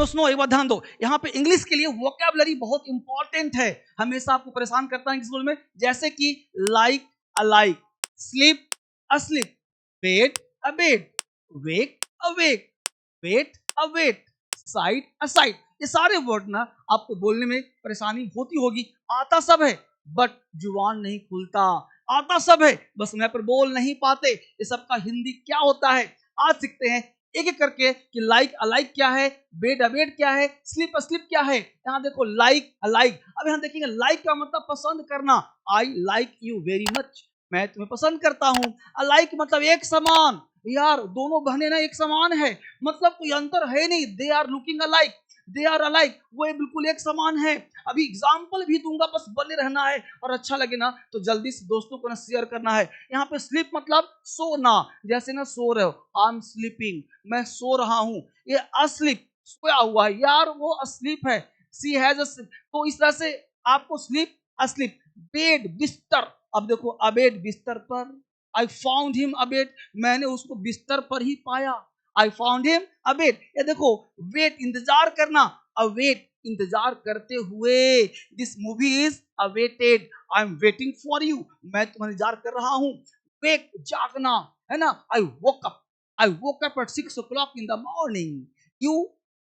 Snow snow, एक बार ध्यान दो, यहाँ पे इंग्लिश के लिए वोकैबुलरी बहुत इंपॉर्टेंट है, हमेशा आपको परेशान करता है इंग्लिश बोलने में। जैसे कि like alike, sleep asleep, bed abed, wake awake, wait await, side aside, ये सारे वर्ड ना आपको बोलने में परेशानी होती होगी। आता सब है बट जुबान नहीं खुलता, आता सब है बस मैं पर बोल नहीं पाते। ये सब का हिंदी क्या होता है आज सीखते हैं एक एक करके कि लाइक अलाइक क्या है, बेड अबेड क्या है, स्लीप अस्लीप क्या है। यहाँ देखो लाइक अलाइक, अब यहाँ देखेंगे लाइक का मतलब पसंद करना, I like you very much, मैं तुम्हें पसंद करता हूँ। अलाइक मतलब एक समान, यार दोनों बहनें ना एक समान है, मतलब कोई अंतर है नहीं, they are looking alike, they are alike, वो बिल्कुल एक समान है। अभी एग्जाम्पल भी दूंगा, बस बने रहना है, और अच्छा लगे ना तो जल्दी से दोस्तों को ना शेयर करना है। यहाँ पे स्लीप मतलब सोना, जैसे ना सो रहे हो, आई एम स्लीपिंग, मैं सो रहा हूं। ये अस्लीप सोया हुआ है, यार वो अस्लीप है, सी हैज अ, तो इस तरह से आपको स्लीप अस्लीप। बेड बिस्तर, अब देखो अबेड बिस्तर पर, आई फाउंड हिम अबेड, मैंने उसको बिस्तर पर ही पाया, आई फाउंड हिम अबेड। ये देखो वेट इंतजार करना, अवेट इंतजार करते हुए, this movie is awaited, I am waiting for you, मैं तुम्हारा इंतजार कर रहा हूं। वेक जागना है ना, I woke up at 6 o'clock in the morning, you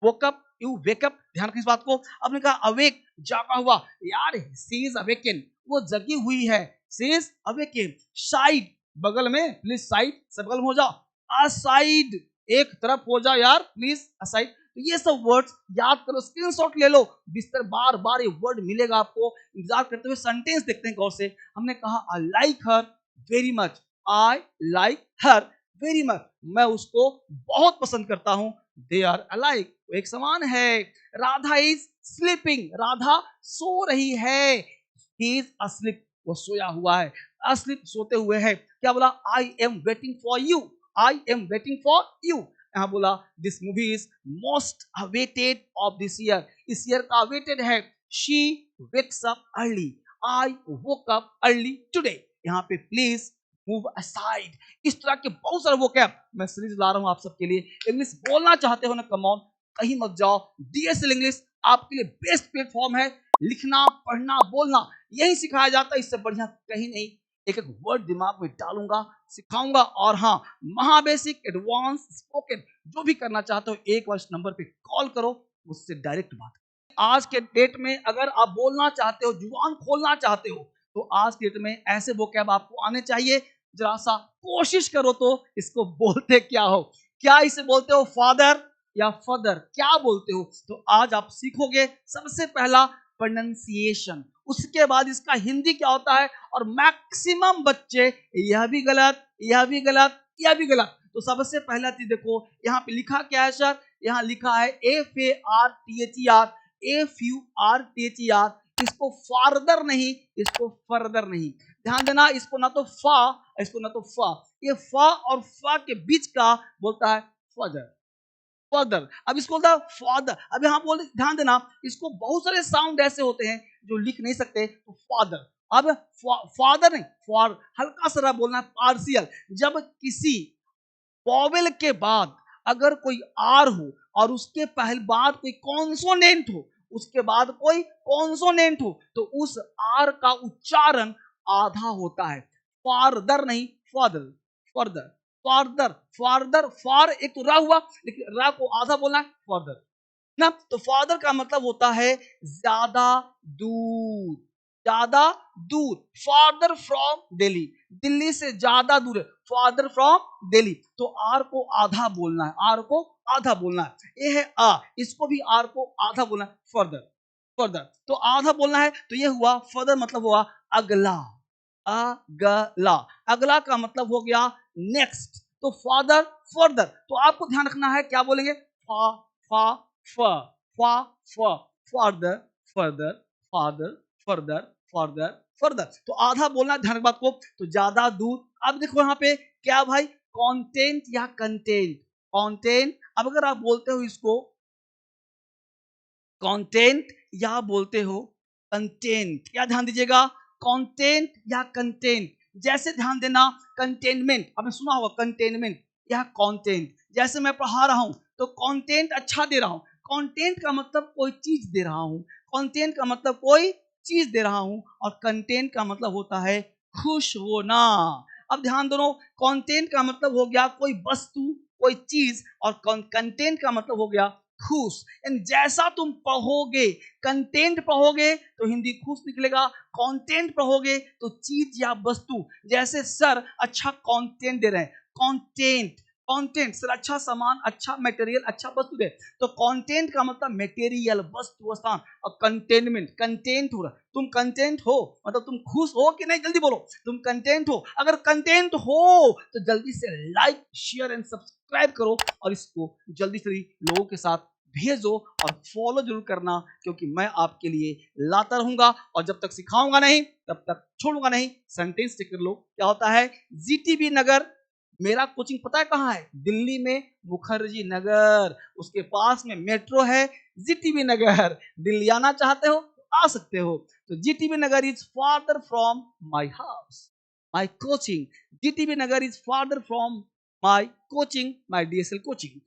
woke up, you wake up, ध्यान रखिए इस बात को। आपने कहा अवेक जागा हुआ, यार सी इज अवेकन, वो जगी हुई है, सी इज अवेकन। साइड बगल में, प्लीज साइड से बगल में हो जाओ, असाइड एक तरफ हो जाओ यार प्लीज, असाइड। तो ये सब वर्ड्स याद करो, स्क्रीनशॉट ले लो, बिस्तर बार बार ये वर्ड मिलेगा आपको, इंतजार करते हुए। सेंटेंस देखते हैं गौर से। हमने कहा I like her very much, I like her very much, मैं उसको बहुत पसंद करता हूं, दे आर अलाइक, एक समान है। राधा इज स्लीपिंग, राधा सो रही है, ही इज अस्लीप, वो सोया हुआ है, अस्लीप सोते हुए है। क्या बोला, I am waiting for you, I am waiting for you. यहां बोला this movie is most awaited of this year, इस ईयर का अवेटेड है। She wakes up early, I woke up early today. यहाँ पे प्लीज मूव असाइड, इस तरह के बहुत सारे वोकैब मैं सीरीज ला रहा हूं आप सबके लिए। इंग्लिश बोलना चाहते हो ना, कम ऑन, कहीं मत जाओ, डीएसएल इंग्लिश आपके लिए बेस्ट प्लेटफॉर्म है। लिखना पढ़ना बोलना यही सिखाया जाता है, इससे बढ़िया कहीं नहीं। एक एक वर्ड दिमाग में डालूंगा, सिखाऊंगा, और हाँ, महाबेसिक एडवांस स्पोकन जो भी करना चाहते हो, एक बार इस नंबर पे कॉल करो, मुझसे डायरेक्ट बात करो। आज के डेट में अगर आप बोलना चाहते हो, जुबान खोलना चाहते हो, तो आज के डेट में ऐसे वोकैब आपको आने चाहिए। जरा सा कोशिश करो तो इसको बोलते क्या हो, क्या इसे बोलते हो, फादर या फदर, क्या बोलते हो। तो आज आप सीखोगे सबसे पहला प्रोनंसिएशन, उसके बाद इसका हिंदी क्या होता है, और मैक्सिमम बच्चे यह भी गलत, यह भी गलत, यह भी गलत। तो सबसे पहला चीज देखो, यहाँ पे लिखा क्या है सर, यहाँ लिखा है FARTHER, FURTHER, इसको फार्दर नहीं, इसको फर्दर नहीं, ध्यान देना, इसको ना तो फा, इसको ना तो फा, ये फा और फा के बीच का बोलता है फदर, फादर। अब इसको बोलता है फादर, अब यहाँ बोल ध्यान देना, इसको बहुत सारे साउंड ऐसे होते हैं जो लिख नहीं सकते, तो फादर। अब फादर नहीं, फॉर, हल्का सा बोलना है, पार्शियल। जब किसी वॉवेल के बाद अगर कोई आर हो और उसके पहले बाद कोई कॉन्सोनेंट हो, उसके बाद कोई कॉन्सोनेंट हो, तो उस आर का उच्चारण आधा होता है, फादर नहीं, फादर, फर्दर, फादर, फादर, फार एक तो रा हुआ, लेकिन रा को आधा बोलना है, फादर ना। तो फादर का मतलब होता है ज्यादा दूर, ज्यादा दूर, फादर फ्रॉम दिल्ली, दिल्ली से ज्यादा दूर है, फादर फ्रॉम दिल्ली। तो आर को आधा बोलना है, आर को आधा बोलना है। ये है आ, इसको भी आर को आधा बोलना है, फर्दर, फर्दर, तो आधा बोलना है। तो ये हुआ फर्दर, मतलब हुआ अगला, अगला, अगला का मतलब हो गया नेक्स्ट। तो फादर फर्दर, तो आपको ध्यान रखना है क्या बोलेंगे, फा फा फ, फा फ, further further, father further, further further. तो आधा बोलना, ध्यान बात को। तो ज्यादा दूर। अब देखो यहाँ पे क्या भाई, कंटेंट या कंटेंट, कंटेंट। अब अगर आप बोलते हो इसको कंटेंट या बोलते हो कंटेंट, क्या ध्यान दीजिएगा, कंटेंट या कंटेंट। जैसे ध्यान देना, कंटेनमेंट आपने सुना होगा, कंटेनमेंट या कंटेंट। जैसे मैं पढ़ा रहा हूं तो कंटेंट अच्छा दे रहा हूं, कंटेंट का मतलब कोई चीज दे रहा हूं, कंटेंट का मतलब कोई चीज दे रहा हूं, और कंटेंट का मतलब होता है खुश होना। अब ध्यान दो, कंटेंट का मतलब हो गया कोई वस्तु, कोई चीज, और कंटेंट का मतलब हो गया खुश। एंड जैसा तुम पढ़ोगे, कंटेंट पढ़ोगे तो हिंदी खुश निकलेगा, कंटेंट पढ़ोगे तो चीज या वस्तु, जैसे सर अच्छा कंटेंट दे रहे हैं, कंटेंट, कंटेंट सर अच्छा सामान, अच्छा मटेरियल, अच्छा वस्तु दे, तो कंटेंट का मतलब मटेरियल, वस्तु, स्थान, और कंटेनमेंट, कंटेंट हो रहा, तुम कंटेंट हो मतलब तुम खुश हो कि नहीं, जल्दी बोलो, तुम कंटेंट हो? अगर कंटेंट हो तो जल्दी से लाइक, शेयर एंड सब्सक्राइब करो, और इसको जल्दी से लोगों के साथ भेजो, और फॉलो जरूर करना, क्योंकि मैं आपके लिए लाता रहूंगा, और जब तक सिखाऊंगा नहीं तब तक छोड़ूंगा नहीं। सेंटेंस चेक कर लो क्या होता है। जीटीबी नगर, मेरा कोचिंग पता है कहाँ है? दिल्ली में मुखर्जी नगर, उसके पास में मेट्रो है जीटीबी नगर। दिल्ली आना चाहते हो आ सकते हो। तो GTB Nagar is farther from my house, my coaching. GTB Nagar is farther from my coaching, my DSL coaching.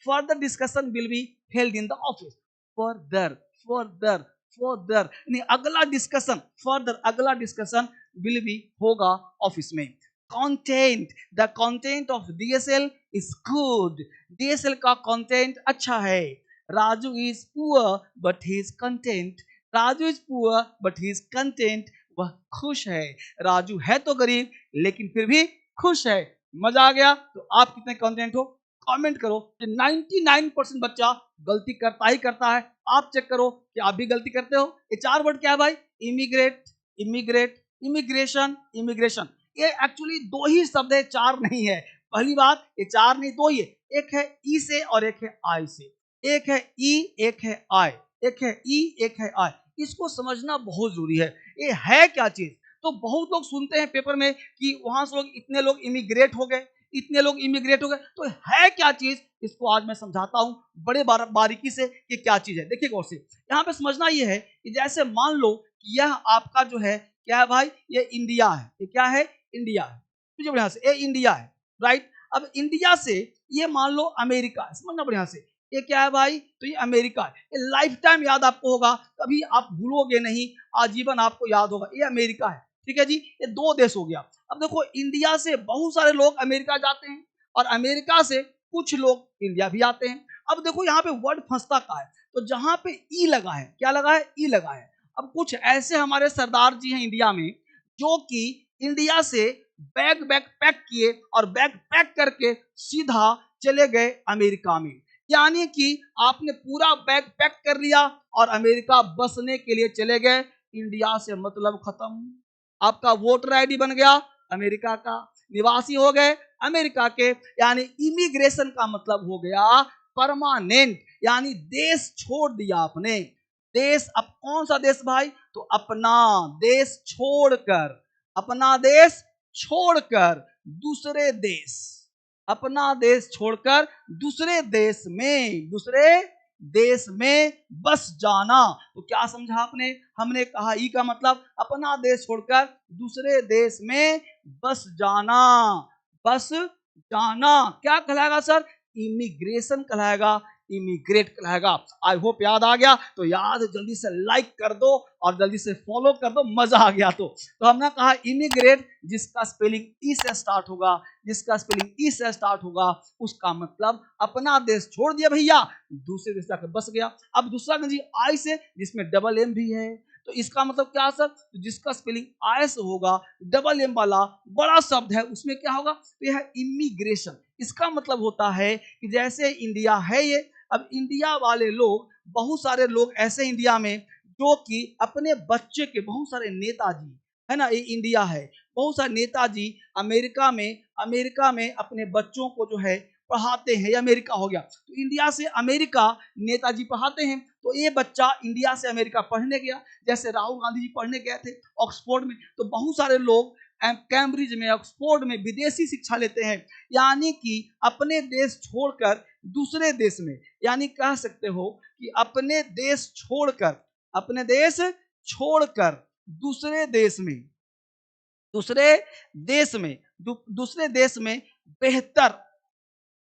Further discussion will be held in the office. Further, further, further यानी अगला discussion, further अगला discussion will be होगा office में। Content, the content of DSL is good, DSL का content अच्छा है। Raju is poor but he is content, Raju is poor but he is content, वह खुश है। राजू है तो गरीब लेकिन फिर भी खुश है। मजा आ गया? तो आप कितने कंटेंट हो कमेंट करो। 99% बच्चा गलती करता ही करता है, आप चेक करो कि आप भी गलती करते हो। ये 4 वर्ड क्या है भाई? Immigrate, immigrate, immigration, immigration. ये एक्चुअली 2 ही शब्द है, 4 नहीं है। पहली बात, ये 4 नहीं 2 ही है, एक है ई से और एक है आई से। एक है ई, एक है आई, एक है ई, एक है आई। इसको समझना बहुत जरूरी है। ये है क्या चीज? तो बहुत लोग सुनते हैं पेपर में कि वहां से लोग, इतने लोग इमिग्रेट हो गए, इतने लोग इमिग्रेट हो गए, तो है क्या चीज? इसको आज मैं समझाता हूं बड़े बारीकी से कि क्या चीज है। देखिए गौर से, यहाँ पे समझना ये है कि जैसे मान लो कि यह आपका जो है क्या है भाई, ये इंडिया है। ये क्या है? इंडिया है। समझो बढ़िया से, ये इंडिया है, राइट। अब इंडिया से ये मान लो अमेरिका है, समझना बढ़िया से, ये क्या है भाई? तो ये अमेरिका है। ये लाइफ टाइम याद आपको होगा, कभी आप भूलोगे नहीं, आजीवन आपको याद होगा, ये अमेरिका है। ठीक है जी, ये 2 देश हो गया। अब देखो, इंडिया से बहुत सारे लोग अमेरिका जाते हैं, और अमेरिका से कुछ लोग इंडिया भी आते हैं। अब देखो यहाँ पे वर्ड फंसता का है, तो जहां पे ई लगा है, क्या लगा है? ई लगा है। अब कुछ ऐसे हमारे सरदार जी हैं इंडिया में, जो कि इंडिया से बैग पैक किए, और बैग पैक करके सीधा चले गए अमेरिका में। यानी कि आपने पूरा बैग पैक कर लिया और अमेरिका बसने के लिए चले गए, इंडिया से मतलब खत्म। आपका वोटर आईडी बन गया अमेरिका का, निवासी हो गए अमेरिका के, यानी इमिग्रेशन का मतलब हो गया परमानेंट, यानी देश छोड़ दिया आपने। देश, अब कौन सा देश भाई? तो अपना देश छोड़कर, अपना देश छोड़कर दूसरे देश, अपना देश छोड़कर दूसरे देश में, दूसरे देश में बस जाना। तो क्या समझा आपने? हमने कहा ई का मतलब अपना देश छोड़कर दूसरे देश में बस जाना, बस जाना। क्या कहलाएगा सर? इमिग्रेशन कहलाएगा, इमिग्रेट कहलाएगा। आई होप याद आ गया। तो याद जल्दी से लाइक कर दो और जल्दी से फॉलो कर दो, मजा आ गया। तो हमने कहा इमिग्रेट, जिसका स्पेलिंग ई से स्टार्ट होगा, जिसका स्पेलिंग ई से स्टार्ट होगा, उसका मतलब अपना देश छोड़ दिया भैया, दूसरे देश जाकर बस गया। अब दूसरा जी आई से, जिसमें डबल एम भी है, तो इसका मतलब क्या सर? तो जिसका स्पेलिंग आई से होगा, डबल एम वाला बड़ा शब्द है, उसमें क्या होगा? तो यह है इमिग्रेशन। इसका मतलब होता है कि जैसे इंडिया है ये, अब इंडिया वाले लोग, बहुत सारे लोग ऐसे इंडिया में जो कि अपने बच्चे के, बहुत सारे नेताजी है ना, ये इंडिया है, बहुत सारे नेताजी अमेरिका में अपने बच्चों को जो है पढ़ाते हैं। ये अमेरिका हो गया। तो इंडिया से अमेरिका नेताजी पढ़ाते हैं, तो ये बच्चा इंडिया से अमेरिका पढ़ने गया। जैसे राहुल गांधी जी पढ़ने गए थे ऑक्सफोर्ड में, तो बहुत सारे लोग कैम्ब्रिज में, ऑक्सफोर्ड में विदेशी शिक्षा लेते हैं, यानी कि अपने देश छोड़कर दूसरे देश में, यानी कह सकते हो कि अपने देश छोड़कर, अपने देश छोड़कर दूसरे देश में, दूसरे देश में, दूसरे देश में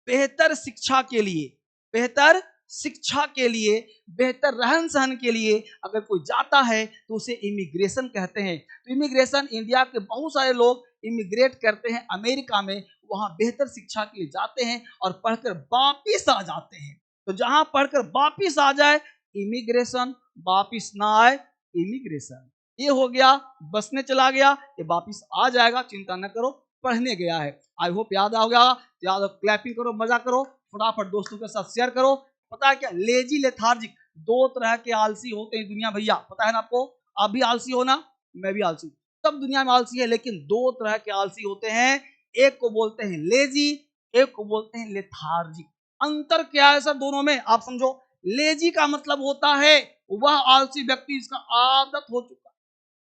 बेहतर शिक्षा के लिए, बेहतर शिक्षा के लिए, बेहतर रहन सहन के लिए अगर कोई जाता है तो उसे इमिग्रेशन कहते हैं। तो इमिग्रेशन, इंडिया के बहुत सारे लोग इमिग्रेट करते हैं अमेरिका में, वहां बेहतर शिक्षा के लिए जाते हैं और पढ़कर वापिस आ जाते हैं। तो जहां पढ़कर वापिस आ जाए इमिग्रेशन, वापिस ना आए इमिग्रेशन। ये हो गया, बसने चला गया, ये वापिस आ जाएगा, चिंता न करो, पढ़ने गया है। आई होप याद आ गया। याद हो, क्लैपिंग करो, मजा करो, फटाफट दोस्तों के साथ शेयर करो। पता है क्या, लेजी लेथार्जिक, दो तरह के आलसी होते हैं दुनिया भैया, पता है ना आपको? आप भी आलसी हो ना, मैं भी आलसी, सब दुनिया में आलसी है, लेकिन दो तरह के आलसी होते हैं। एक को बोलते हैं लेजी, एक को बोलते हैं लेथार्जिक। अंतर क्या है सर दोनों में, आप समझो। लेजी का मतलब होता है वह आलसी व्यक्ति जिसका आदत हो चुका,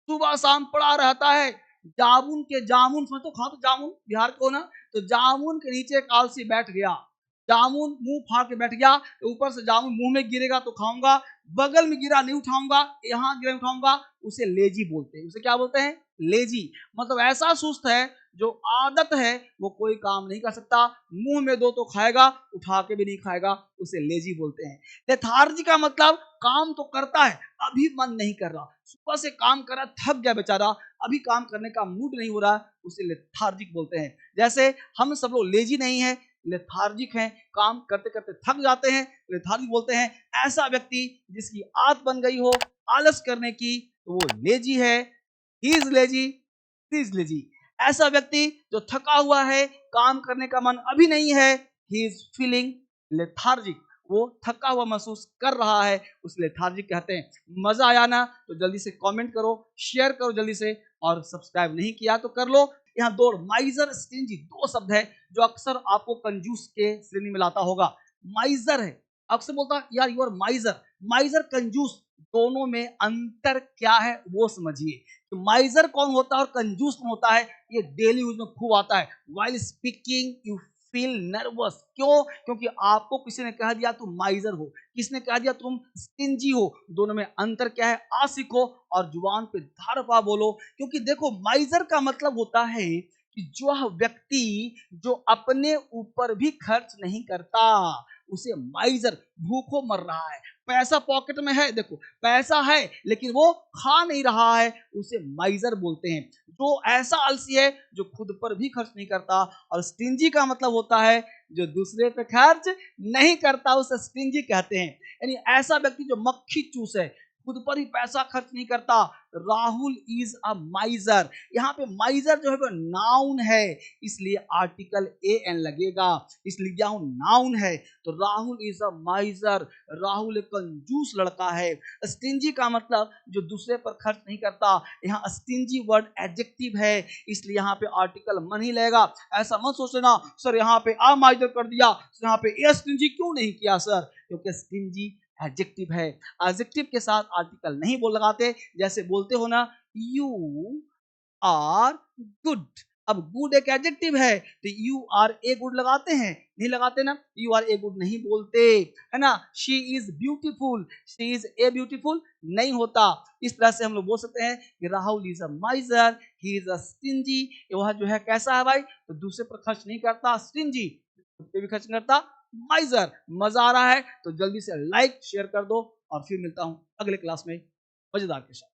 सुबह शाम पड़ा रहता है, जामुन के जामुन, समझो खा तो जामुन बिहार को ना, तो जामुन के नीचे एक आलसी बैठ गया, जामुन मुंह फाड़ के बैठ गया, तो ऊपर से जामुन मुंह में गिरेगा तो खाऊंगा, बगल में गिरा नहीं उठाऊंगा, यहाँ गिरा नहीं उठाऊंगा, उसे लेजी बोलते हैं। उसे क्या बोलते हैं? लेजी। मतलब ऐसा सुस्त है, जो आदत है वो कोई काम नहीं कर सकता, मुंह में दो तो खाएगा, उठा के भी नहीं खाएगा, उसे लेजी बोलते हैं। लेथार्जी का मतलब काम तो करता है, अभी मन नहीं कर रहा, सुबह से काम कर रहा, थक गया बेचारा, अभी काम करने का मूड नहीं हो रहा, उसे लेथार्जिक बोलते हैं। जैसे हम सब लोग लेजी नहीं है, लेथार्जिक हैं, काम करते करते थक जाते हैं, लेथार्जिक बोलते हैं। ऐसा व्यक्ति जिसकी आदत बन गई हो आलस करने की, तो वो लेजी है, he is lazy, he is lazy. ऐसा व्यक्ति जो थका हुआ है, काम करने का मन अभी नहीं है, ही इज फीलिंग लेथार्जिक, वो थका हुआ महसूस कर रहा है, उस लेथार्जिक कहते हैं। मजा आया ना, तो जल्दी से कमेंट करो, शेयर करो जल्दी से, और सब्सक्राइब नहीं किया तो कर लो। यहाँ दो, माइजर, स्टिंजी, दो शब्द है जो अक्सर आपको कंजूस के श्रेणी में लाता होगा। माइजर है, अक्सर बोलता है यार यू आर माइजर, माइजर कंजूस, दोनों में अंतर क्या है वो समझिए। तो माइजर कौन होता है और कंजूस कौन होता है, ये डेली यूज में खूब आता है। While speaking you feel nervous, क्यों? क्योंकि आपको किसी ने कह दिया तुम माइजर हो, किसने कह दिया तुम स्टिंजी हो, दोनों में अंतर क्या है आ सीखो और जुबान पे धारपा बोलो। क्योंकि देखो, माइजर का मतलब होता है कि जो व्यक्ति जो अपने ऊपर भी खर्च नहीं करता, उसे माइजर, भूखों मर रहा है, पैसा पॉकेट में है, देखो पैसा है लेकिन वो खा नहीं रहा है, उसे माइजर बोलते हैं। जो ऐसा आलसी है जो खुद पर भी खर्च नहीं करता। और स्टिंजी का मतलब होता है जो दूसरे पे खर्च नहीं करता, उसे स्टिंजी कहते हैं। यानी ऐसा व्यक्ति जो मक्खी चूस है, खुद पर ही पैसा खर्च नहीं करता। राहुल इज अ माइजर, यहाँ पे माइजर जो है वो नाउन है, इसलिए आर्टिकल ए एन लगेगा, इसलिए यहाँ नाउन है। तो राहुल इज अ माइजर, राहुल एक कंजूस लड़का है। स्टिंजी का मतलब जो दूसरे पर खर्च नहीं करता, यहाँ स्टिंजी वर्ड एडजेक्टिव है, इसलिए यहाँ पे आर्टिकल मन ही लगेगा। ऐसा मत सोचना सर यहाँ पे आ माइजर कर दिया, यहाँ पे ए स्टिंजी क्यों नहीं किया सर, क्योंकि स्टिंजी एडजेक्टिव है, एडजेक्टिव के साथ आर्टिकल नहीं बोल लगाते। जैसे बोलते हो ना, यू आर गुड, अब गुड एक एडजेक्टिव है, तो यू आर ए गुड लगाते हैं, नहीं लगाते ना, यू आर ए गुड नहीं बोलते, है ना। She is beautiful, she is a beautiful नहीं होता। इस तरह से हम लोग बोल सकते हैं कि Rahul is a माइजर, he is a stingy. वह जो है कैसा है भाई, तो दूसरे पर खर्च नहीं करता, स्टिंजी, खुद पे भी खर्च नहीं करता, माइजर। मजा आ रहा है तो जल्दी से लाइक शेयर कर दो, और फिर मिलता हूं अगले क्लास में मजेदार के साथ।